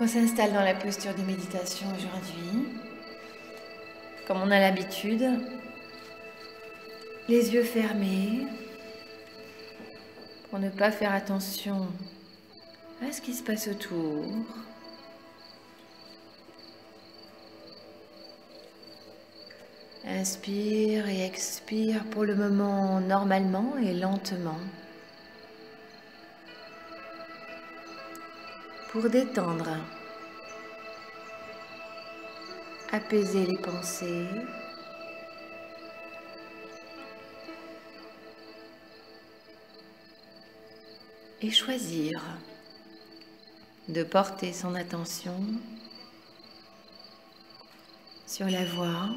Donc on s'installe dans la posture de méditation aujourd'hui. Comme on a l'habitude, les yeux fermés pour ne pas faire attention à ce qui se passe autour. Inspire et expire pour le moment normalement et lentement. Pour détendre, apaiser les pensées. Et choisir de porter son attention sur la voix,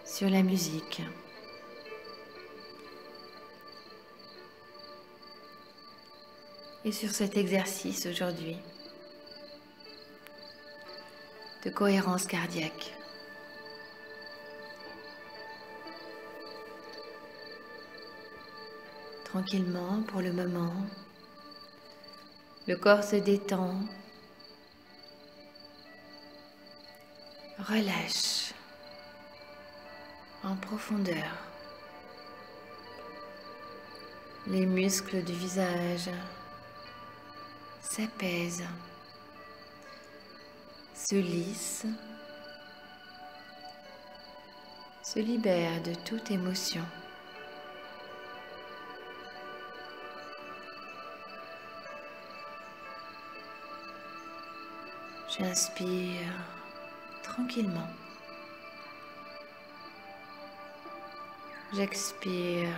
sur la musique. Et sur cet exercice aujourd'hui de cohérence cardiaque. Tranquillement pour le moment, le corps se détend, relâche en profondeur. Les muscles du visage s'apaisent, se lissent, se libèrent de toute émotion. J'inspire tranquillement. J'expire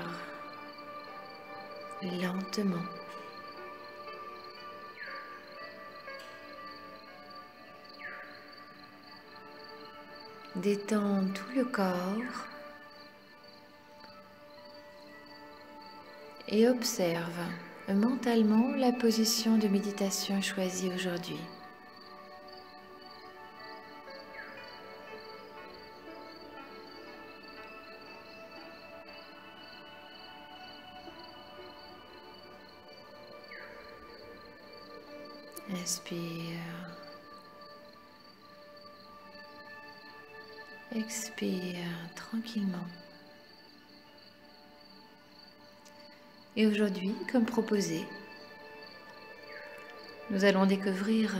lentement. Détends tout le corps et observe mentalement la position de méditation choisie aujourd'hui. Inspire, expire tranquillement. Et aujourd'hui, comme proposé, nous allons découvrir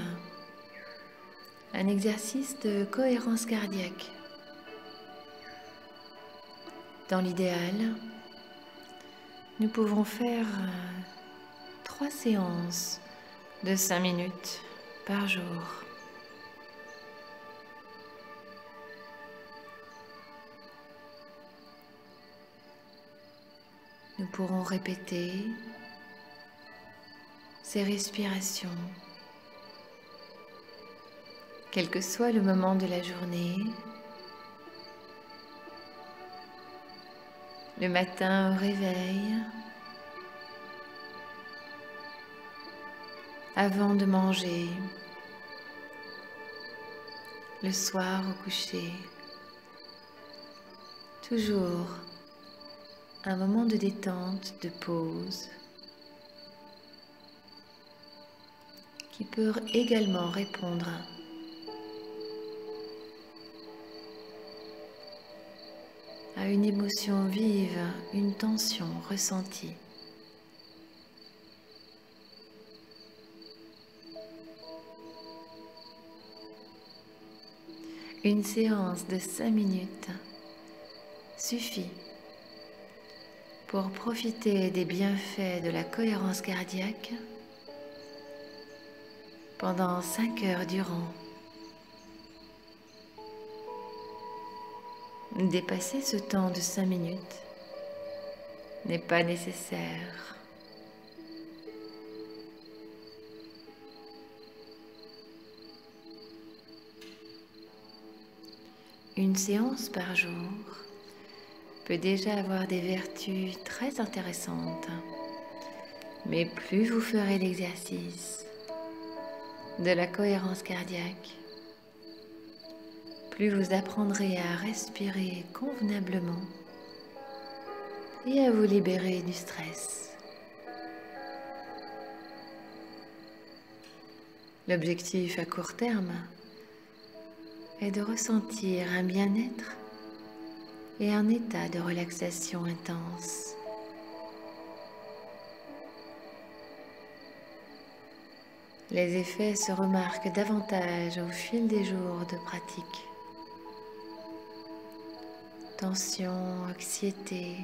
un exercice de cohérence cardiaque. Dans l'idéal, nous pouvons faire 3 séances de 5 minutes par jour. Nous pourrons répéter ces respirations, quel que soit le moment de la journée, le matin au réveil, avant de manger, le soir au coucher. Toujours un moment de détente, de pause, qui peut également répondre à une émotion vive, une tension ressentie. Une séance de 5 minutes suffit pour profiter des bienfaits de la cohérence cardiaque pendant 5 heures durant. Dépasser ce temps de 5 minutes n'est pas nécessaire. Une séance par jour peut déjà avoir des vertus très intéressantes, mais plus vous ferez l'exercice de la cohérence cardiaque, plus vous apprendrez à respirer convenablement et à vous libérer du stress. L'objectif à court terme est de ressentir un bien-être et un état de relaxation intense. Les effets se remarquent davantage au fil des jours de pratique. Tension, anxiété,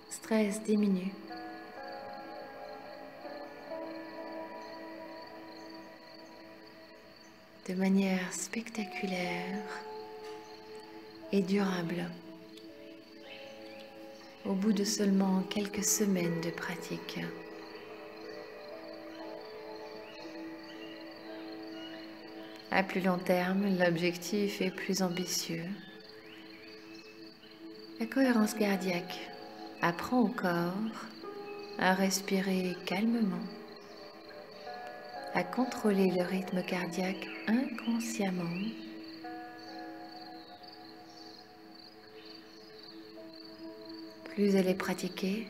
stress diminuent. De manière spectaculaire et durable au bout de seulement quelques semaines de pratique. À plus long terme, l'objectif est plus ambitieux. La cohérence cardiaque apprend au corps à respirer calmement, à contrôler le rythme cardiaque inconsciemment. Plus elle est pratiquée,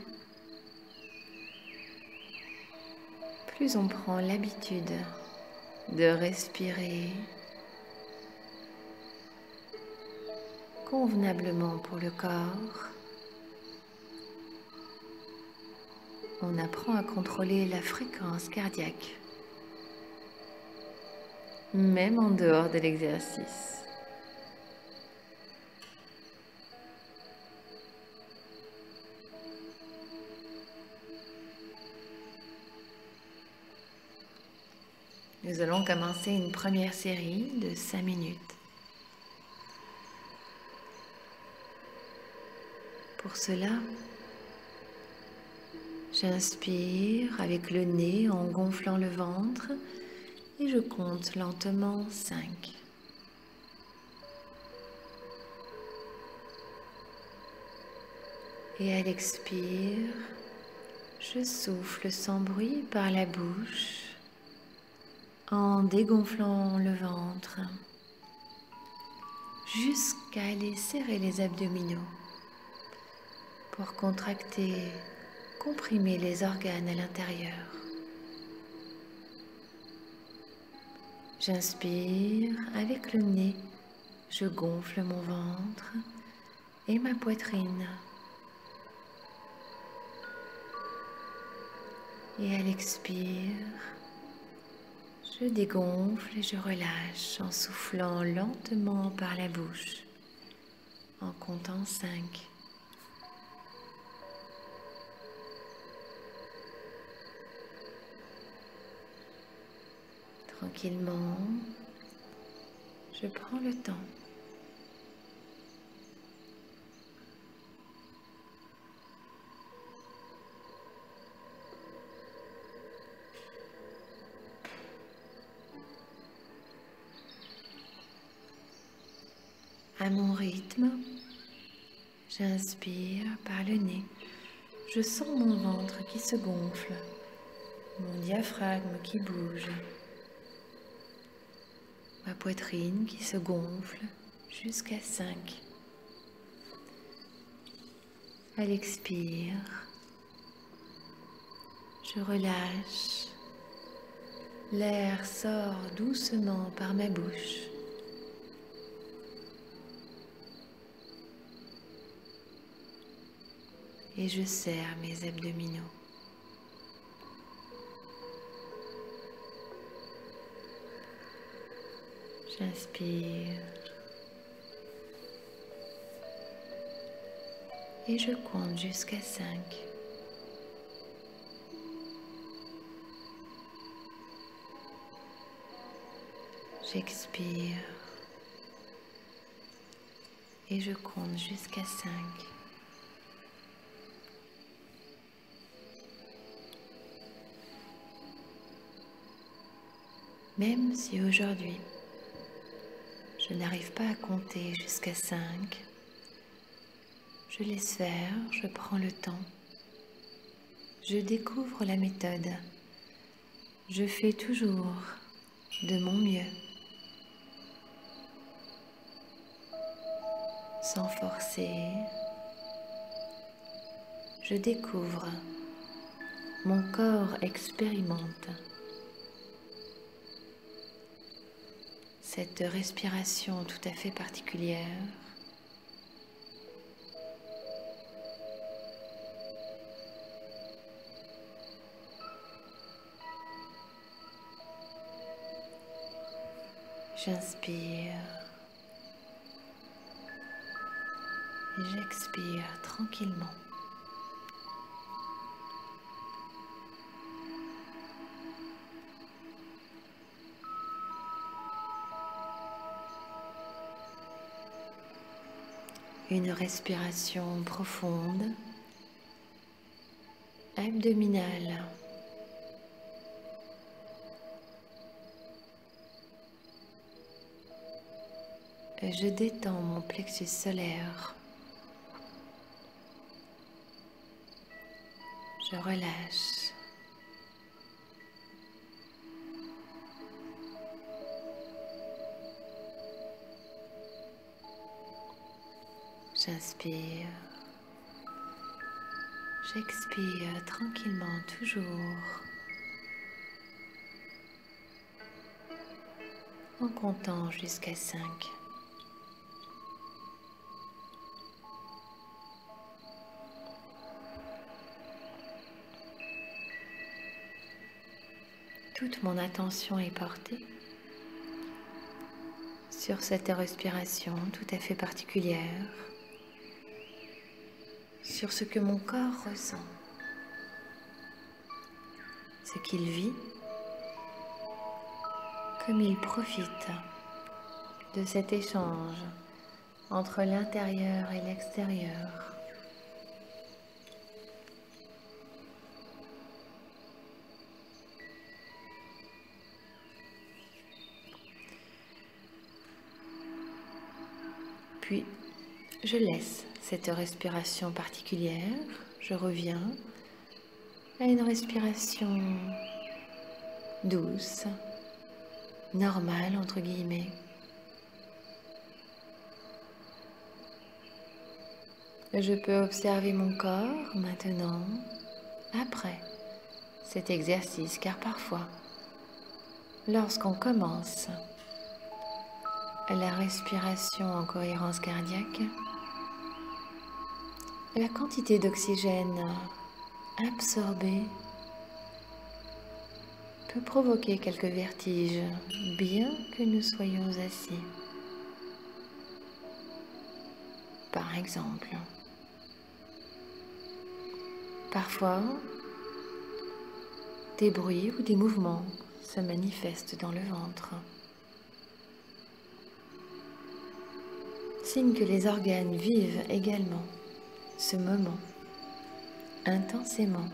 plus on prend l'habitude de respirer convenablement pour le corps. On apprend à contrôler la fréquence cardiaque, même en dehors de l'exercice. Nous allons commencer une première série de 5 minutes. Pour cela, j'inspire avec le nez en gonflant le ventre et je compte lentement 5. Et à l'expire, je souffle sans bruit par la bouche en dégonflant le ventre jusqu'à aller serrer les abdominaux pour contracter, comprimer les organes à l'intérieur. J'inspire avec le nez, je gonfle mon ventre et ma poitrine. Et à l'expire, je dégonfle et je relâche en soufflant lentement par la bouche, en comptant 5. Tranquillement, je prends le temps. À mon rythme, j'inspire par le nez. Je sens mon ventre qui se gonfle, mon diaphragme qui bouge, ma poitrine qui se gonfle jusqu'à 5. À l'expire, je relâche. L'air sort doucement par ma bouche. Et je serre mes abdominaux. J'inspire et je compte jusqu'à 5. J'expire et je compte jusqu'à 5. Même si aujourd'hui, je n'arrive pas à compter jusqu'à 5, je laisse faire, je prends le temps. Je découvre la méthode. Je fais toujours de mon mieux, sans forcer. Je découvre, mon corps expérimente. cette respiration tout à fait particulière. J'inspire et j'expire tranquillement. Une respiration profonde, abdominale. Je détends mon plexus solaire. Je relâche. J'inspire. J'expire tranquillement toujours en comptant jusqu'à 5. Toute mon attention est portée sur cette respiration tout à fait particulière, sur ce que mon corps ressent, ce qu'il vit, comme il profite de cet échange entre l'intérieur et l'extérieur. Puis, je laisse cette respiration particulière, je reviens à une respiration douce, normale entre guillemets. Je peux observer mon corps maintenant, après cet exercice, car parfois, lorsqu'on commence la respiration en cohérence cardiaque, la quantité d'oxygène absorbée peut provoquer quelques vertiges, bien que nous soyons assis. Par exemple, parfois, des bruits ou des mouvements se manifestent dans le ventre. Signe que les organes vivent également ce moment intensément.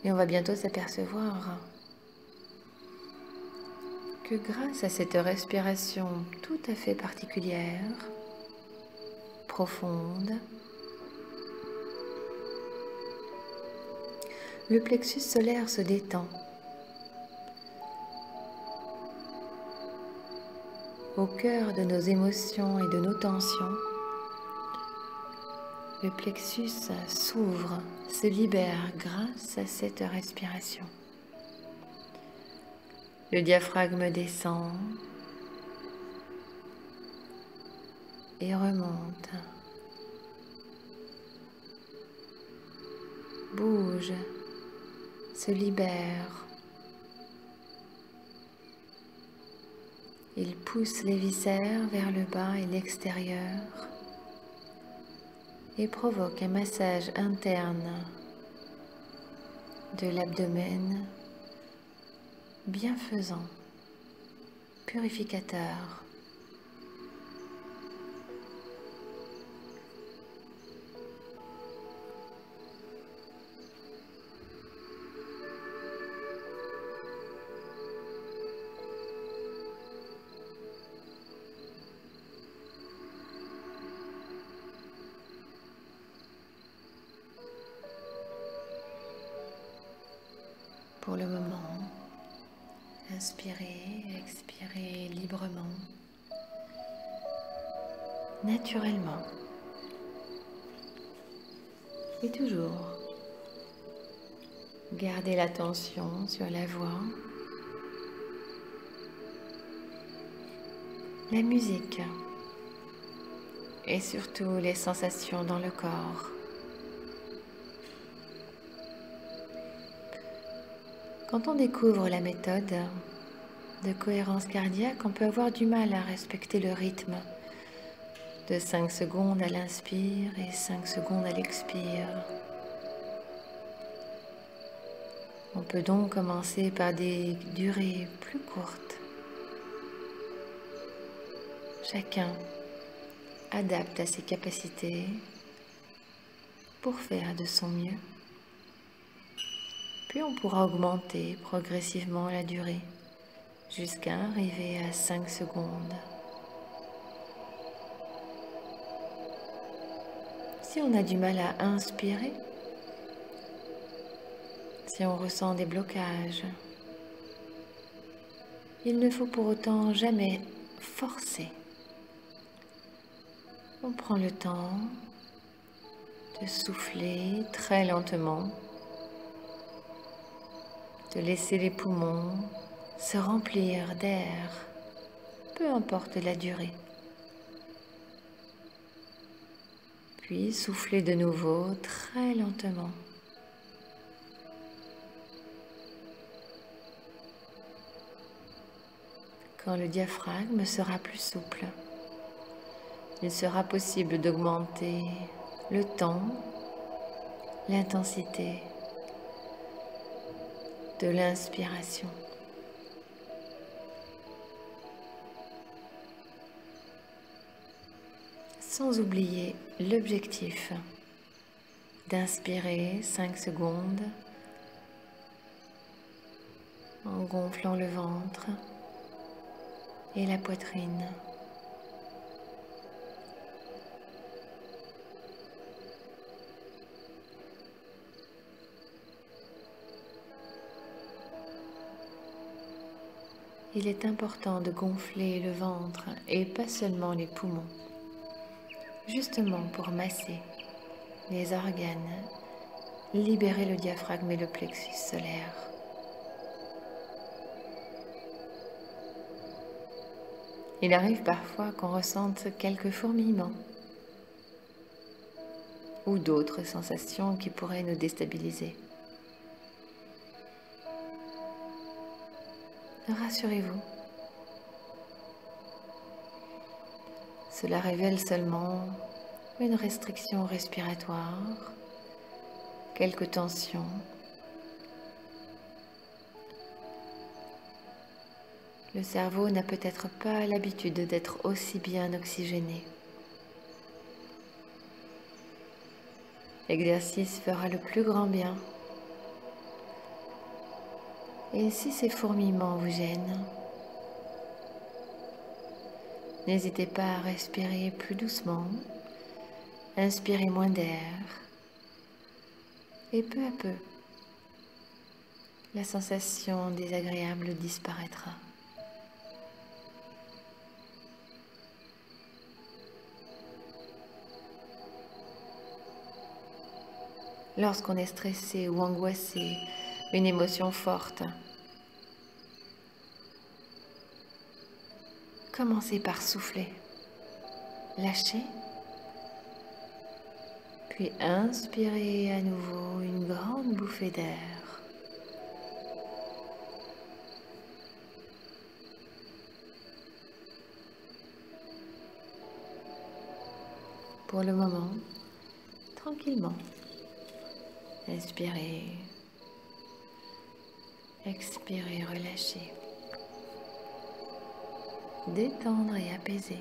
Et on va bientôt s'apercevoir que grâce à cette respiration tout à fait particulière, profonde, le plexus solaire se détend. Au cœur de nos émotions et de nos tensions, le plexus s'ouvre, se libère grâce à cette respiration. Le diaphragme descend et remonte, bouge, se libère. Il pousse les viscères vers le bas et l'extérieur et provoque un massage interne de l'abdomen bienfaisant, purificateur. Pour le moment, inspirez, expirez librement, naturellement. Et toujours Gardez l'attention sur la voix, la musique et surtout les sensations dans le corps. Quand on découvre la méthode de cohérence cardiaque, on peut avoir du mal à respecter le rythme de 5 secondes à l'inspire et 5 secondes à l'expire. On peut donc commencer par des durées plus courtes. Chacun adapte à ses capacités pour faire de son mieux. Puis on pourra augmenter progressivement la durée jusqu'à arriver à 5 secondes. Si on a du mal à inspirer, si on ressent des blocages, il ne faut pour autant jamais forcer. On prend le temps de souffler très lentement, de laisser les poumons se remplir d'air, peu importe la durée. Puis souffler de nouveau très lentement. Quand le diaphragme sera plus souple, il sera possible d'augmenter le temps, l'intensité de l'inspiration. Sans oublier l'objectif d'inspirer 5 secondes en gonflant le ventre et la poitrine. Il est important de gonfler le ventre et pas seulement les poumons, justement pour masser les organes, libérer le diaphragme et le plexus solaire. Il arrive parfois qu'on ressente quelques fourmillements ou d'autres sensations qui pourraient nous déstabiliser. Rassurez-vous, cela révèle seulement une restriction respiratoire, quelques tensions. Le cerveau n'a peut-être pas l'habitude d'être aussi bien oxygéné. L'exercice fera le plus grand bien. Et si ces fourmillements vous gênent, n'hésitez pas à respirer plus doucement, inspirez moins d'air, et peu à peu, la sensation désagréable disparaîtra. Lorsqu'on est stressé ou angoissé, une émotion forte, commencez par souffler, lâchez, puis inspirez à nouveau une grande bouffée d'air. Pour le moment, tranquillement, inspirez, expirez, relâchez, détendre et apaiser.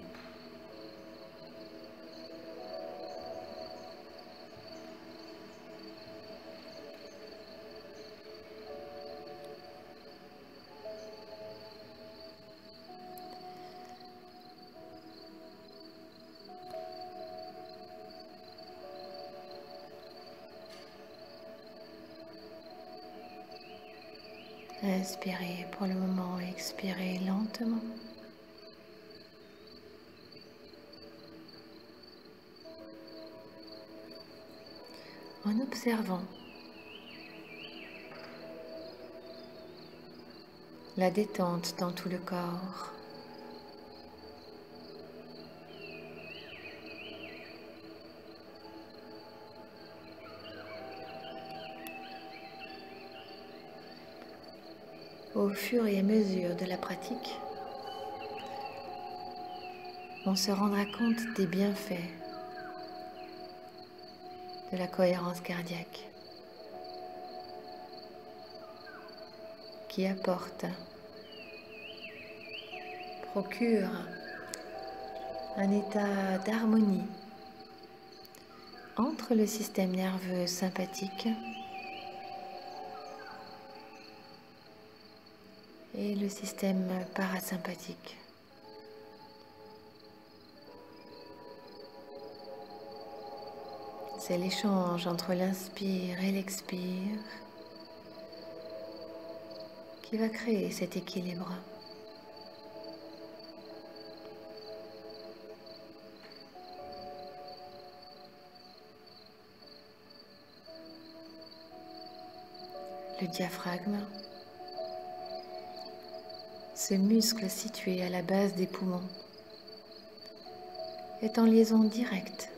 Inspirez pour le moment, expirez lentement. En observant la détente dans tout le corps. Au fur et à mesure de la pratique, on se rendra compte des bienfaits de la cohérence cardiaque qui procure un état d'harmonie entre le système nerveux sympathique et le système parasympathique. C'est l'échange entre l'inspire et l'expire qui va créer cet équilibre. Le diaphragme, ce muscle situé à la base des poumons, est en liaison directe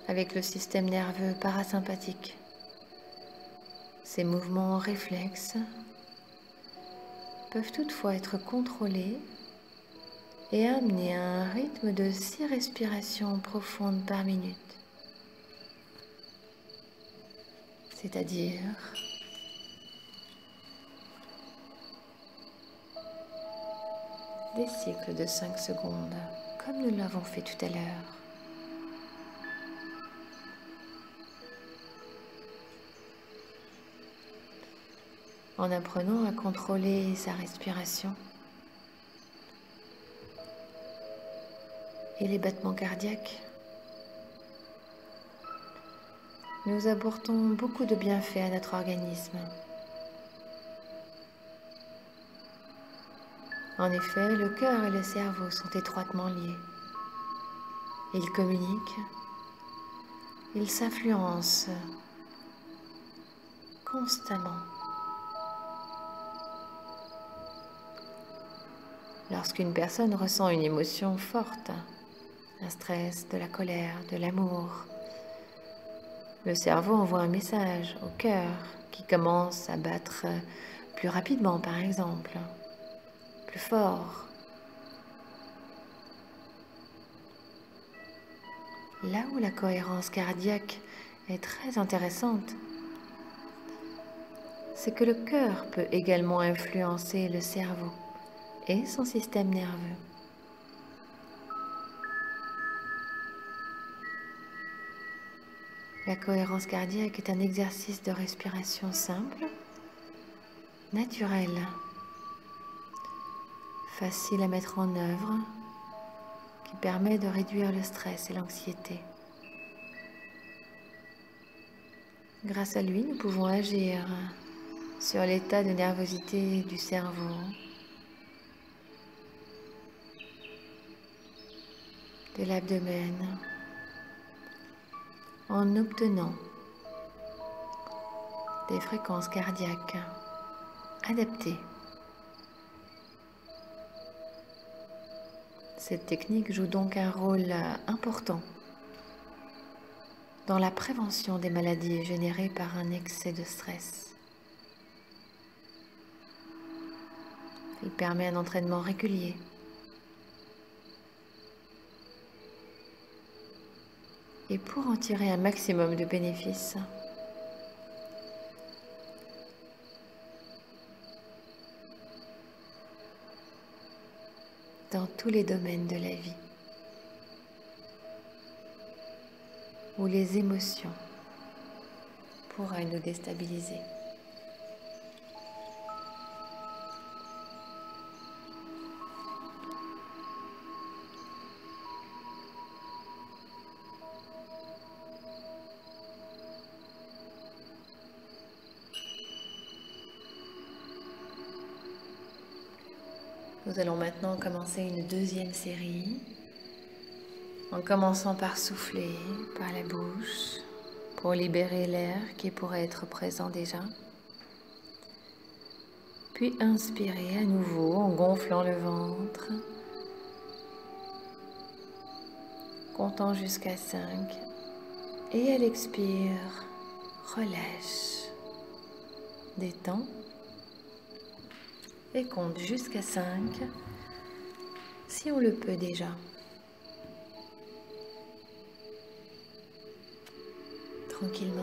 avec le système nerveux parasympathique. Ces mouvements réflexes peuvent toutefois être contrôlés et amener à un rythme de 6 respirations profondes par minute, c'est-à-dire des cycles de 5 secondes, comme nous l'avons fait tout à l'heure. En apprenant à contrôler sa respiration et les battements cardiaques, nous apportons beaucoup de bienfaits à notre organisme. En effet, le cœur et le cerveau sont étroitement liés. Ils communiquent, ils s'influencent constamment. Lorsqu'une personne ressent une émotion forte, un stress, de la colère, de l'amour, le cerveau envoie un message au cœur qui commence à battre plus rapidement, par exemple, plus fort. Là où la cohérence cardiaque est très intéressante, c'est que le cœur peut également influencer le cerveau et son système nerveux. La cohérence cardiaque est un exercice de respiration simple, naturel, facile à mettre en œuvre, qui permet de réduire le stress et l'anxiété. Grâce à lui, nous pouvons agir sur l'état de nervosité du cerveau, de l'abdomen, en obtenant des fréquences cardiaques adaptées. Cette technique joue donc un rôle important dans la prévention des maladies générées par un excès de stress. Il permet un entraînement régulier. Et pour en tirer un maximum de bénéfices, dans tous les domaines de la vie, où les émotions pourraient nous déstabiliser. Nous allons maintenant commencer une deuxième série, en commençant par souffler par la bouche pour libérer l'air qui pourrait être présent déjà, Puis inspirez à nouveau en gonflant le ventre, comptant jusqu'à 5. Et à l'expire, relâche, détends et compte jusqu'à 5 si on le peut déjà. Tranquillement.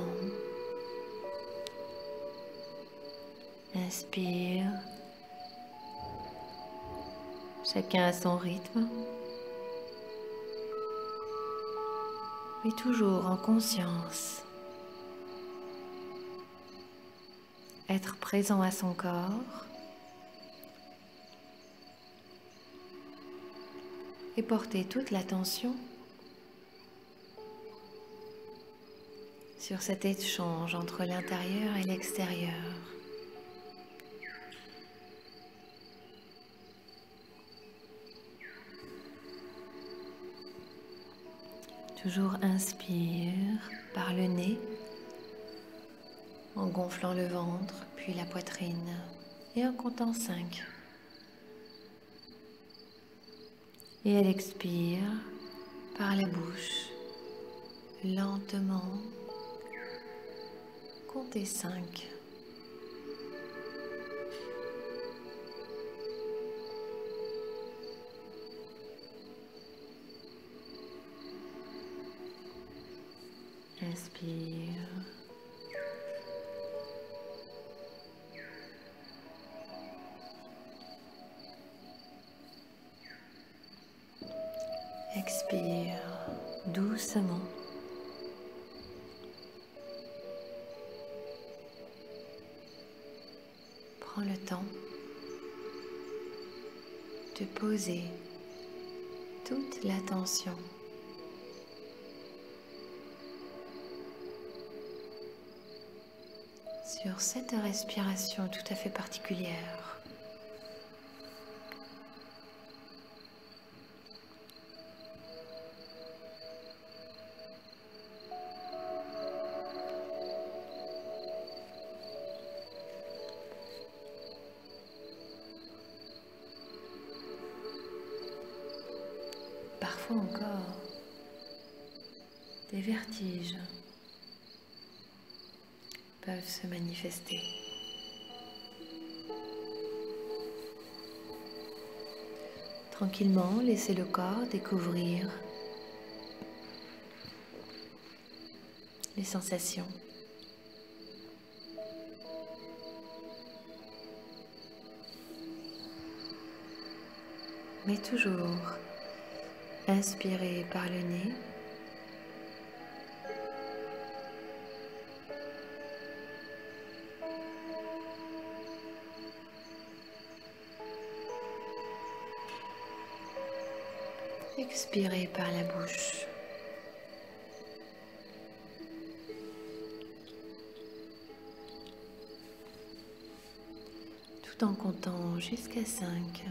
Inspire. Chacun à son rythme. Mais toujours en conscience. Être présent à son corps. Et porter toute l'attention sur cet échange entre l'intérieur et l'extérieur. Toujours inspire par le nez en gonflant le ventre, puis la poitrine et en comptant 5. Et elle expire par la bouche, lentement, comptez 5. Inspire. Expire doucement. Prends le temps de poser toute l'attention sur cette respiration tout à fait particulière. Parfois encore, des vertiges peuvent se manifester. Tranquillement, laissez le corps découvrir les sensations. Mais toujours inspirez par le nez. Expirez par la bouche. Tout en comptant jusqu'à 5.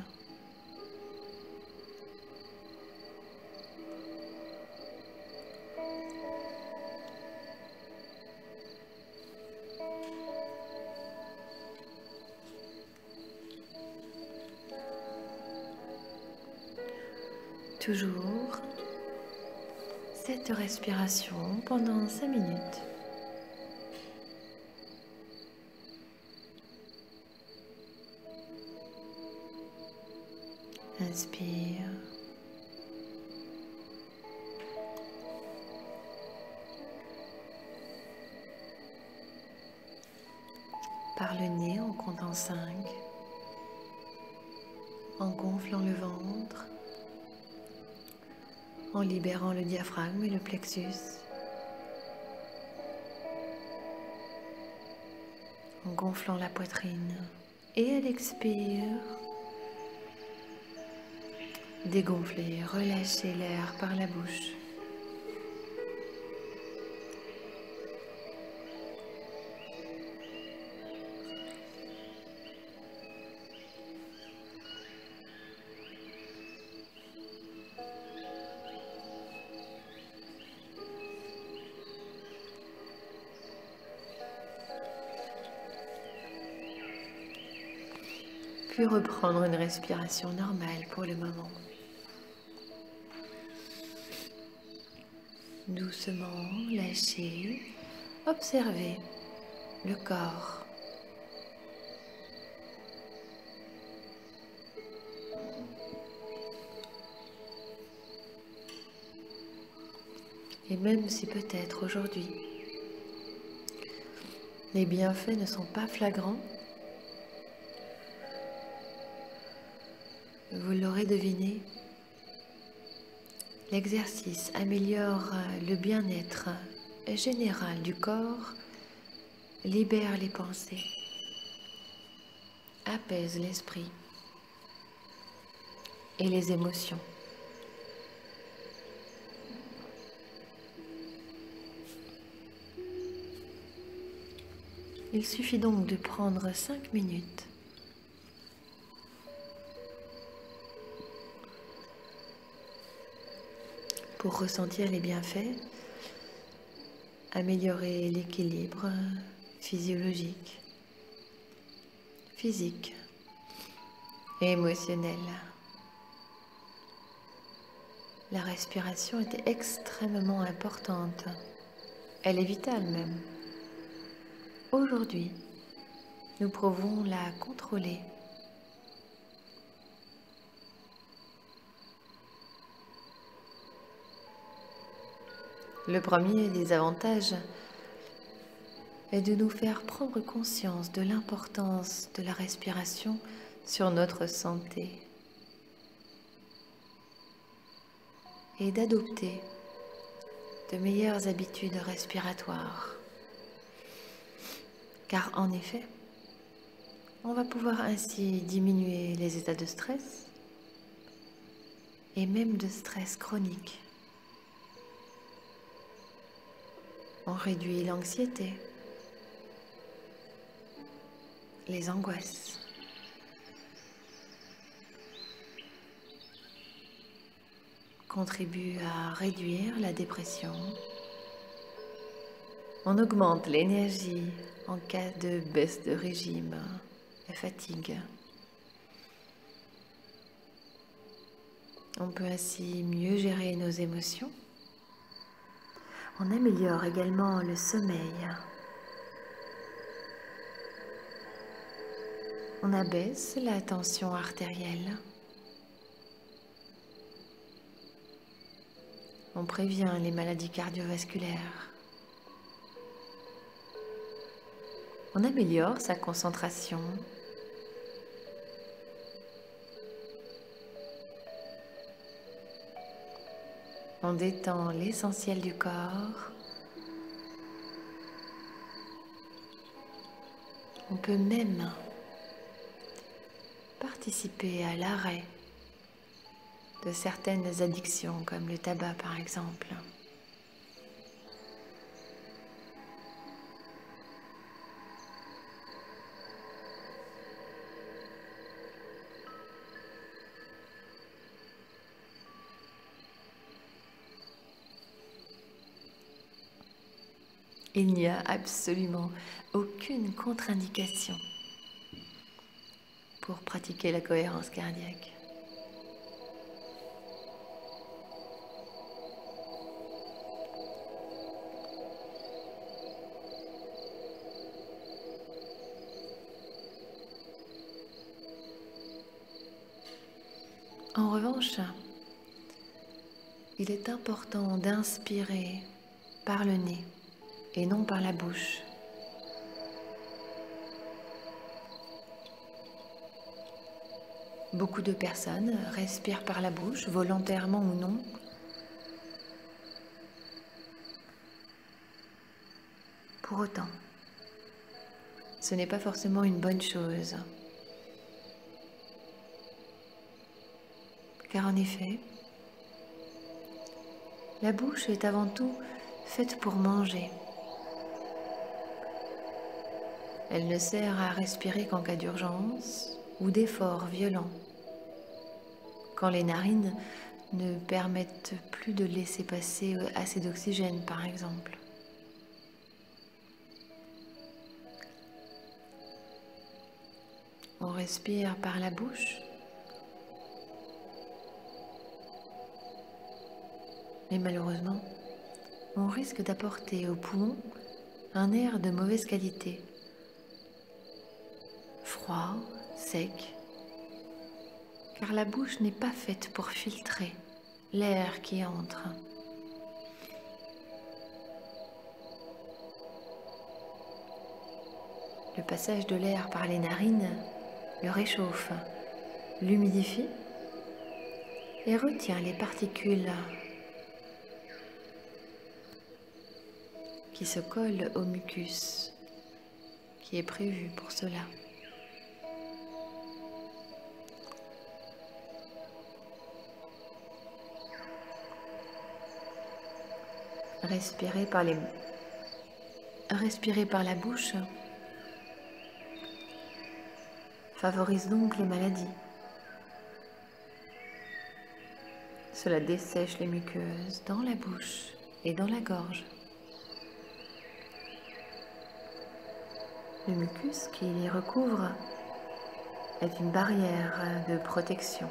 Toujours cette respiration pendant 5 minutes. Inspire. Par le nez en comptant 5. En gonflant le ventre. En libérant le diaphragme et le plexus. En gonflant la poitrine. Et à l'expire, dégonflez, relâchez l'air par la bouche. puis reprendre une respiration normale pour le moment. Doucement, lâchez, observez le corps. Et même si peut-être aujourd'hui, les bienfaits ne sont pas flagrants, vous l'aurez deviné, l'exercice améliore le bien-être général du corps, libère les pensées, apaise l'esprit et les émotions. Il suffit donc de prendre 5 minutes pour ressentir les bienfaits, améliorer l'équilibre physiologique, physique et émotionnel. La respiration est extrêmement importante. Elle est vitale même. Aujourd'hui, nous pouvons la contrôler. Le premier des avantages est de nous faire prendre conscience de l'importance de la respiration sur notre santé et d'adopter de meilleures habitudes respiratoires. Car en effet, on va pouvoir ainsi diminuer les états de stress et même de stress chronique. On réduit l'anxiété, les angoisses. Contribue à réduire la dépression. On augmente l'énergie en cas de baisse de régime et fatigue. On peut ainsi mieux gérer nos émotions. On améliore également le sommeil. On abaisse la tension artérielle. On prévient les maladies cardiovasculaires. On améliore sa concentration. On détend l'essentiel du corps. On peut même participer à l'arrêt de certaines addictions comme le tabac par exemple. Il n'y a absolument aucune contre-indication pour pratiquer la cohérence cardiaque. En revanche, il est important d'inspirer par le nez et non par la bouche. Beaucoup de personnes respirent par la bouche, volontairement ou non. Pour autant, ce n'est pas forcément une bonne chose. Car en effet, la bouche est avant tout faite pour manger. Elle ne sert à respirer qu'en cas d'urgence ou d'effort violent, quand les narines ne permettent plus de laisser passer assez d'oxygène, par exemple. On respire par la bouche. Et malheureusement, on risque d'apporter aux poumons un air de mauvaise qualité, froid, sec, car la bouche n'est pas faite pour filtrer l'air qui entre. Le passage de l'air par les narines le réchauffe, l'humidifie et retient les particules qui se collent au mucus qui est prévu pour cela. Respirer par la bouche favorise donc les maladies. Cela dessèche les muqueuses dans la bouche et dans la gorge. Le mucus qui les recouvre est une barrière de protection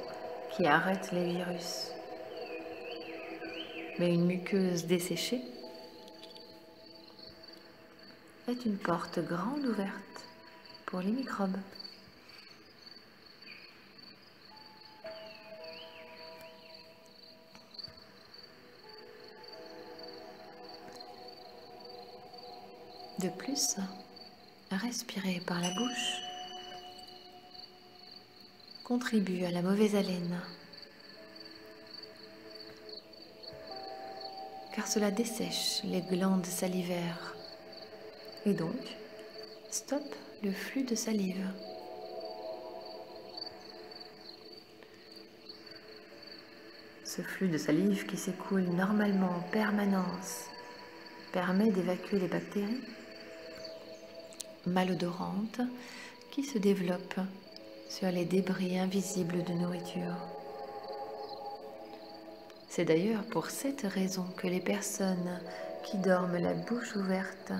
qui arrête les virus. Mais une muqueuse desséchée est une porte grande ouverte pour les microbes. De plus, respirer par la bouche contribue à la mauvaise haleine, car cela dessèche les glandes salivaires et donc stoppe le flux de salive. Ce flux de salive qui s'écoule normalement en permanence permet d'évacuer les bactéries malodorantes qui se développent sur les débris invisibles de nourriture. C'est d'ailleurs pour cette raison que les personnes qui dorment la bouche ouverte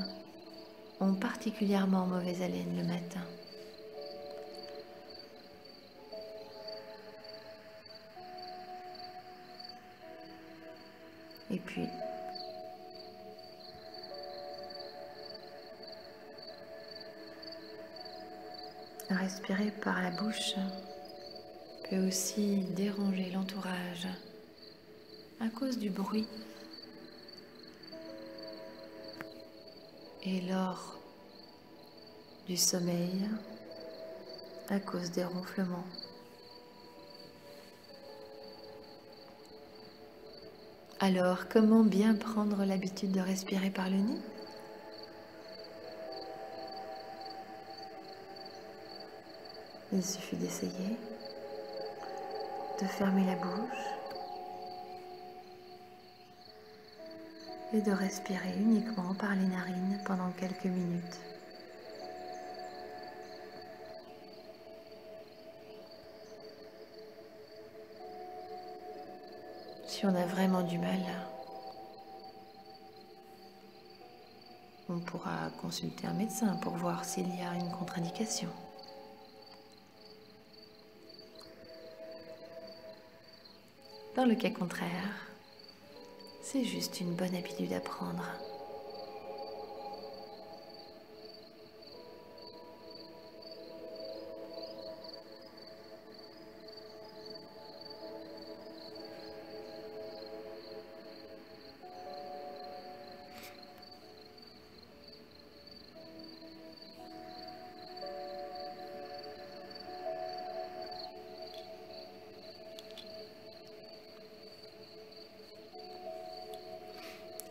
ont particulièrement mauvaise haleine le matin. Et puis, respirer par la bouche peut aussi déranger l'entourage à cause du bruit et lors du sommeil à cause des ronflements. Alors, comment bien prendre l'habitude de respirer par le nez ? Il suffit d'essayer de fermer la bouche et de respirer uniquement par les narines pendant quelques minutes. Si on a vraiment du mal, on pourra consulter un médecin pour voir s'il y a une contre-indication. Dans le cas contraire, c'est juste une bonne habitude à prendre.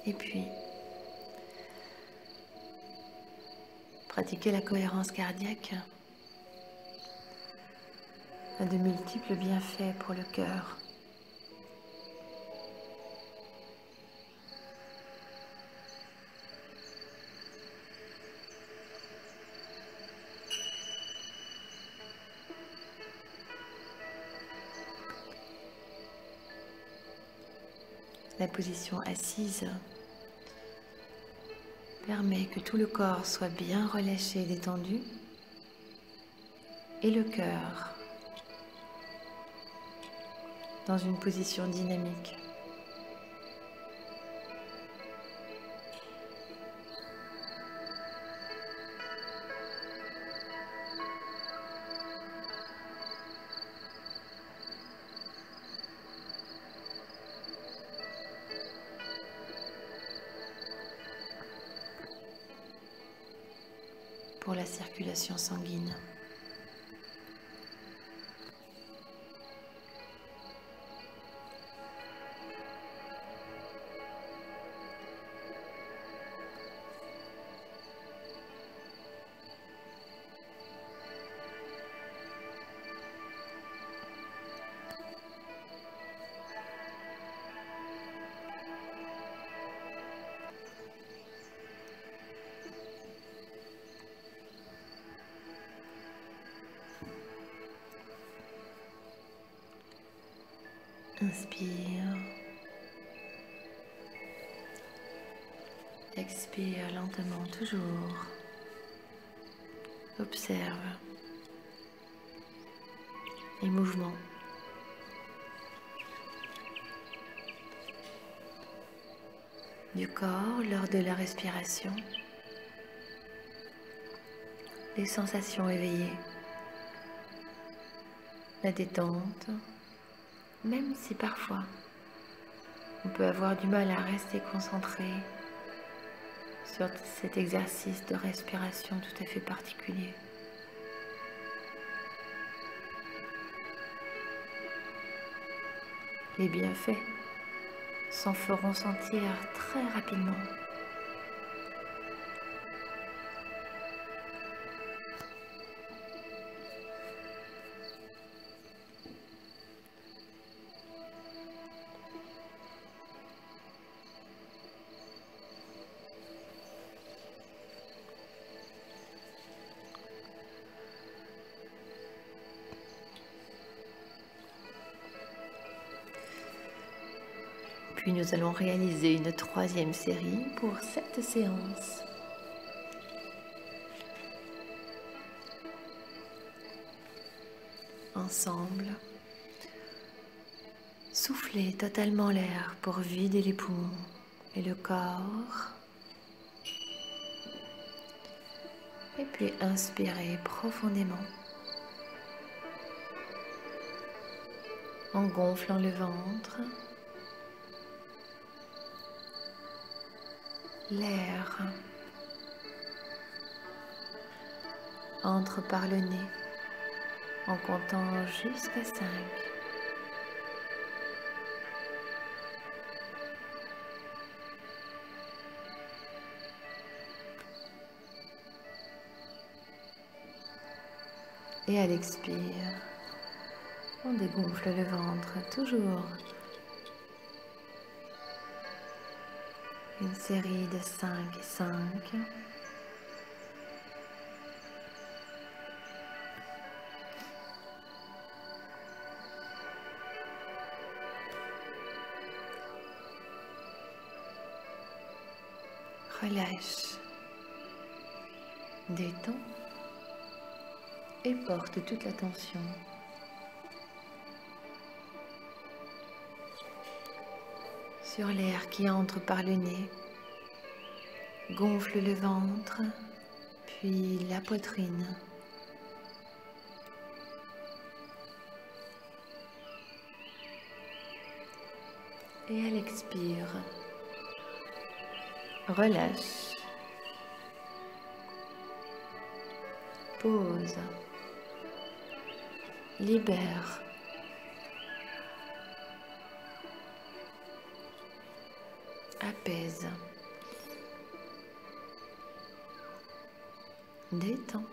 Et puis, pratiquer la cohérence cardiaque a de multiples bienfaits pour le cœur. La position assise permet que tout le corps soit bien relâché et détendu et le cœur dans une position dynamique. Pour la circulation sanguine. Inspire. Expire lentement toujours. Observe les mouvements. Du corps lors de la respiration. Les sensations éveillées. La détente. Même si parfois on peut avoir du mal à rester concentré sur cet exercice de respiration tout à fait particulier. Les bienfaits s'en feront sentir très rapidement. Puis nous allons réaliser une troisième série pour cette séance. Ensemble, soufflez totalement l'air pour vider les poumons et le corps. Et puis inspirez profondément en gonflant le ventre. L'air entre par le nez en comptant jusqu'à 5. Et à l'expire, on dégonfle le ventre toujours. Une série de 5 et 5. Relâche, détends et porte toute la tension sur l'air qui entre par le nez. Gonfle le ventre, puis la poitrine. Et à l'expire, relâche, pose, libère. Apaise, détends.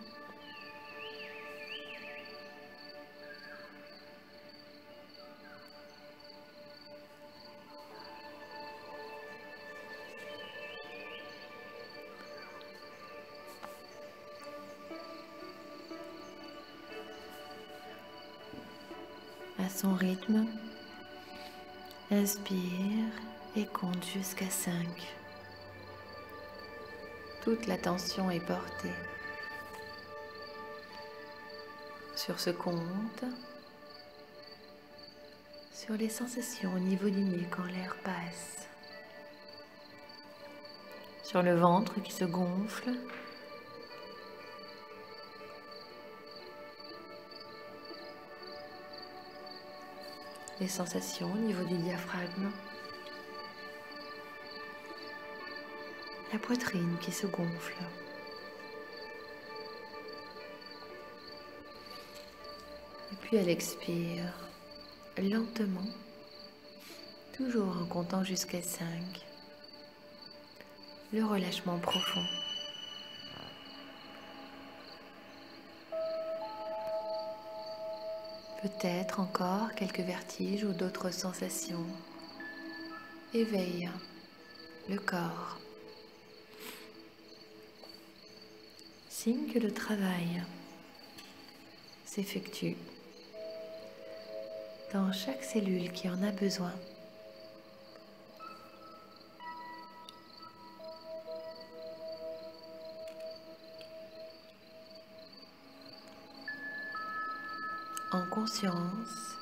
À son rythme, inspire et compte jusqu'à 5. Toute l'attention est portée sur ce compte, sur les sensations au niveau du nez quand l'air passe, sur le ventre qui se gonfle, les sensations au niveau du diaphragme, la poitrine qui se gonfle. Et puis elle expire lentement, toujours en comptant jusqu'à 5, le relâchement profond. Peut-être encore quelques vertiges ou d'autres sensations. Éveille le corps. Signe que le travail s'effectue dans chaque cellule qui en a besoin. En conscience,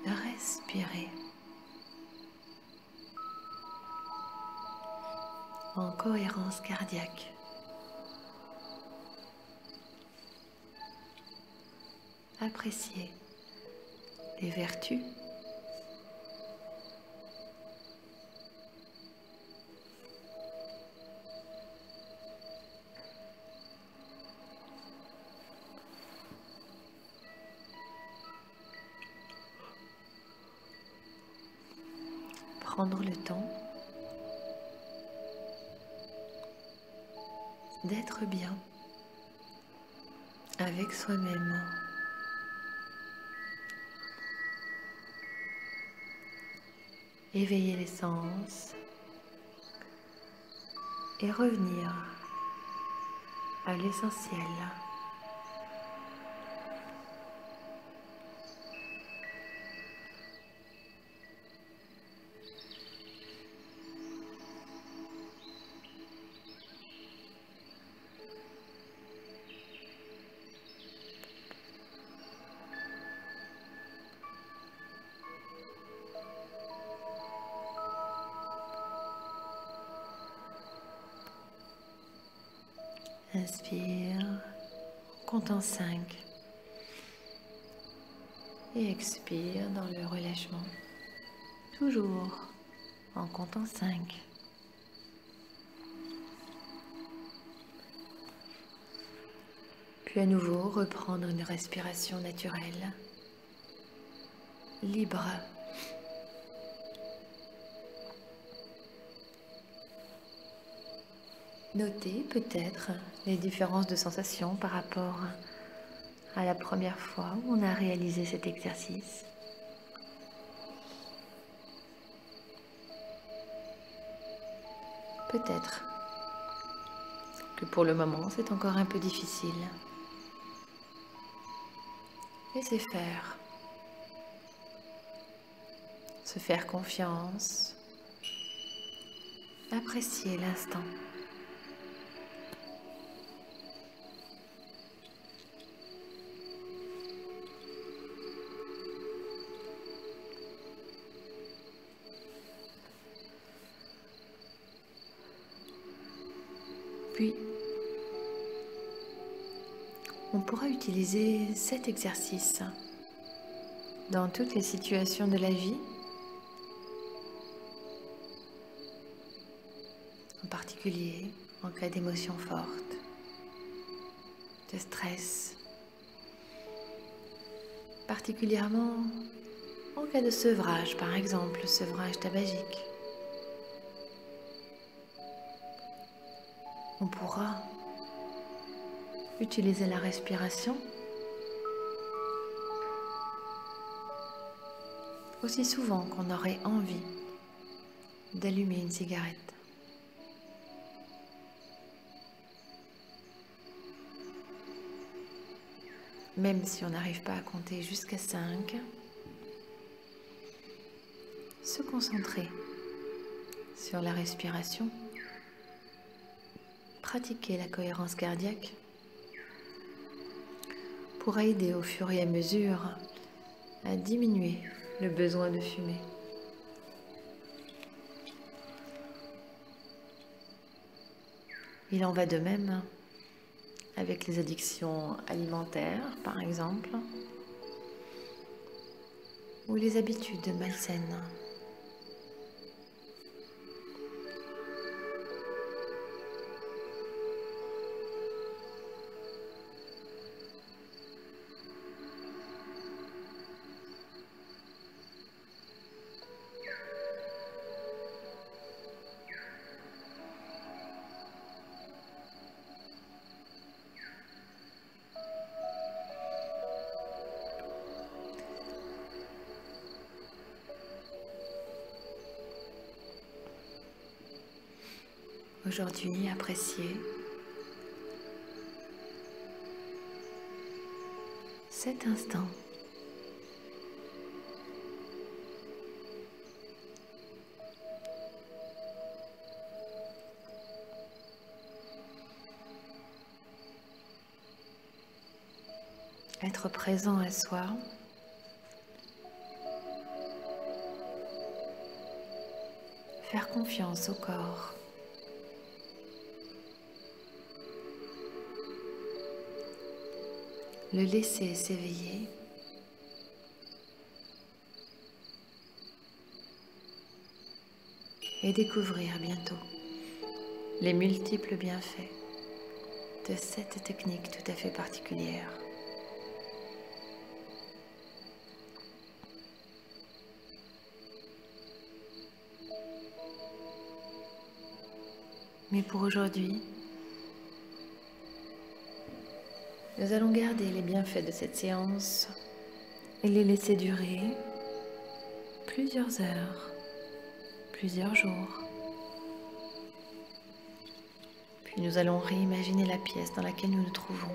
respirez. En cohérence cardiaque. Appréciez les vertus prendre le temps d'être bien avec soi-même. Éveiller les sens et revenir à l'essentiel. Inspire, comptant 5 et expire dans le relâchement, toujours en comptant 5. Puis à nouveau reprendre une respiration naturelle, libre. Notez peut-être les différences de sensations par rapport à la première fois où on a réalisé cet exercice. Peut-être que pour le moment c'est encore un peu difficile. Laissez faire. Se faire confiance. Apprécier l'instant. Puis, on pourra utiliser cet exercice dans toutes les situations de la vie, en particulier en cas d'émotions fortes, de stress, particulièrement en cas de sevrage, par exemple, sevrage tabagique. On pourra utiliser la respiration aussi souvent qu'on aurait envie d'allumer une cigarette. Même si on n'arrive pas à compter jusqu'à 5, se concentrer sur la respiration pratiquer la cohérence cardiaque pourra aider au fur et à mesure à diminuer le besoin de fumer. Il en va de même avec les addictions alimentaires, par exemple, ou les habitudes malsaines. Aujourd'hui, appréciez cet instant. Être présent à soi, faire confiance au corps. Le laisser s'éveiller et découvrir bientôt les multiples bienfaits de cette technique tout à fait particulière. Mais pour aujourd'hui, nous allons garder les bienfaits de cette séance et les laisser durer plusieurs heures, plusieurs jours. Puis nous allons réimaginer la pièce dans laquelle nous nous trouvons.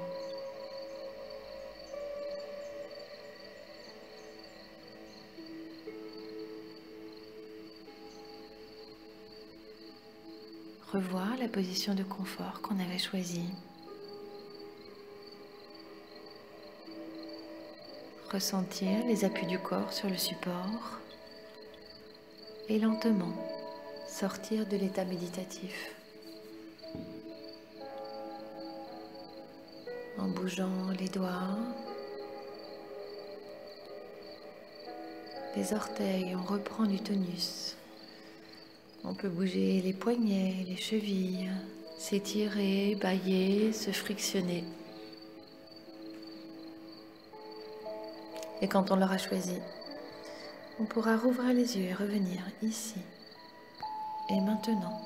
Revoir la position de confort qu'on avait choisie. Ressentir les appuis du corps sur le support et lentement sortir de l'état méditatif en bougeant les doigts, les orteils, on reprend du tonus. On peut bouger les poignets, les chevilles, s'étirer, bâiller, se frictionner. Et quand on l'aura choisi, on pourra rouvrir les yeux et revenir ici et maintenant.